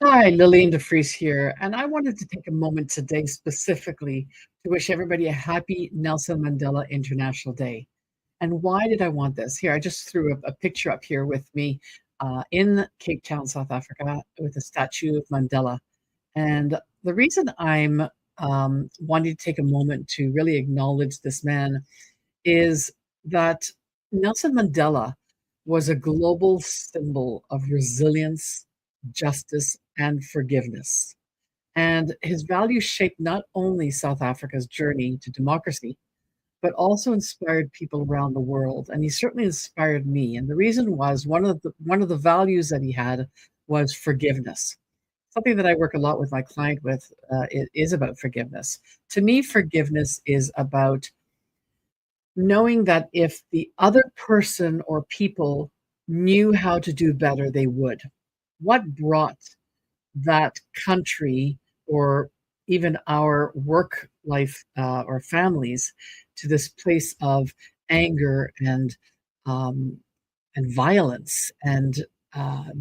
Hi, Lillian DeFries here, and I wanted to take a moment today specifically to wish everybody a happy Nelson Mandela International Day. And why did I want this? Here, I just threw a picture up here with me in Cape Town, South Africa, with a statue of Mandela. And the reason I'm wanting to take a moment to really acknowledge this man is that Nelson Mandela was a global symbol of resilience, justice, and forgiveness. And his values shaped not only South Africa's journey to democracy, but also inspired people around the world. And he certainly inspired me. And the reason was one of the values that he had was forgiveness. Something that I work a lot with my client with it is about forgiveness. To me, forgiveness is about knowing that if the other person or people knew how to do better, they would. What brought that country or even our work life or families to this place of anger um, and violence and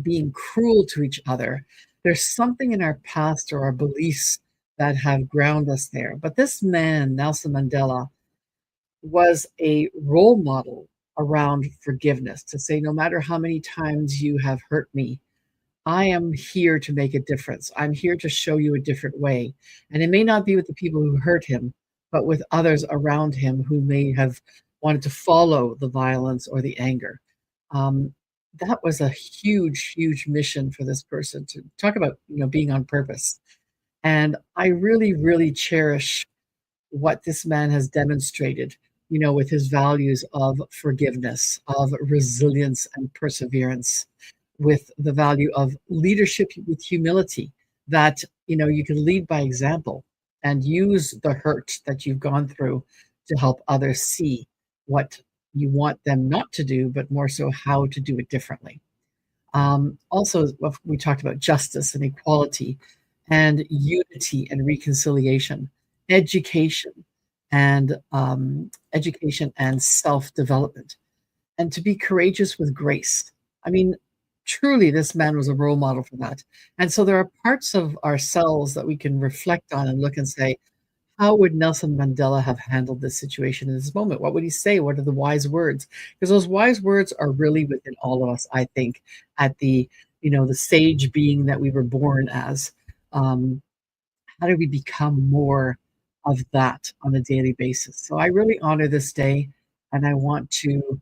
being cruel to each other? There's something in our past or our beliefs that have ground us there. But this man, Nelson Mandela, was a role model around forgiveness to say, no matter how many times you have hurt me, I am here to make a difference. I'm here to show you a different way. And it may not be with the people who hurt him, but with others around him who may have wanted to follow the violence or the anger. Um, that was a huge, huge mission for this person to talk about, being on purpose. And I really, really cherish what this man has demonstrated, with his values of forgiveness, of resilience and perseverance, with the value of leadership with humility, that, you can lead by example and use the hurt that you've gone through to help others see what you want them not to do, but more so how to do it differently. Also, we talked about justice and equality and unity and reconciliation, education education and self-development, and to be courageous with grace. I mean, truly, this man was a role model for that. And so there are parts of ourselves that we can reflect on and look and say, how would Nelson Mandela have handled this situation in this moment? What would he say? What are the wise words? Because those wise words are really within all of us, I think, at the sage being that we were born as. Um, how do we become more of that on a daily basis? So I really honor this day, and I want to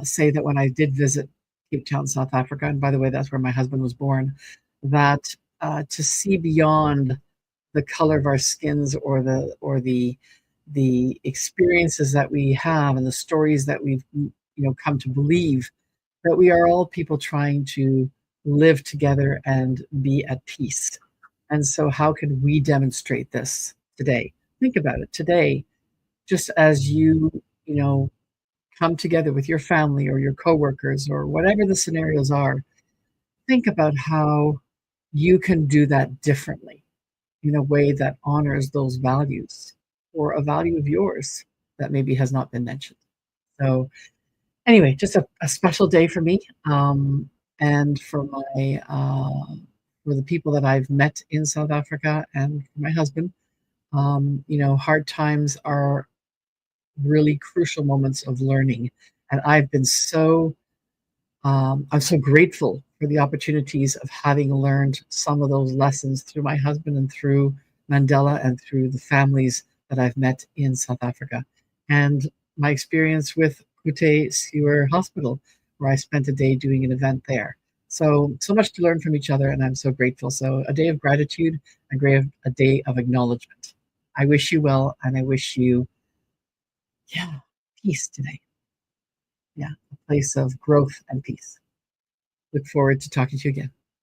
say that when I did visit Cape Town, South Africa, and by the way, that's where my husband was born, that to see beyond the color of our skins or the experiences that we have and the stories that we've come to believe, that we are all people trying to live together and be at peace. And so how can we demonstrate this today? Think about it today, just as you come together with your family or your coworkers or whatever the scenarios are. Think about how you can do that differently in a way that honors those values or a value of yours that maybe has not been mentioned. So anyway, just a special day for me, and for the people that I've met in South Africa and for my husband. Hard times are really crucial moments of learning, and I'm so grateful for the opportunities of having learned some of those lessons through my husband and through Mandela and through the families that I've met in South Africa. And my experience with Kute Sewer Hospital, where I spent a day doing an event there. So, so much to learn from each other, and I'm so grateful. So, a day of gratitude, a day of acknowledgement. I wish you well, and I wish you, yeah, peace today. Yeah, a place of growth and peace. Look forward to talking to you again.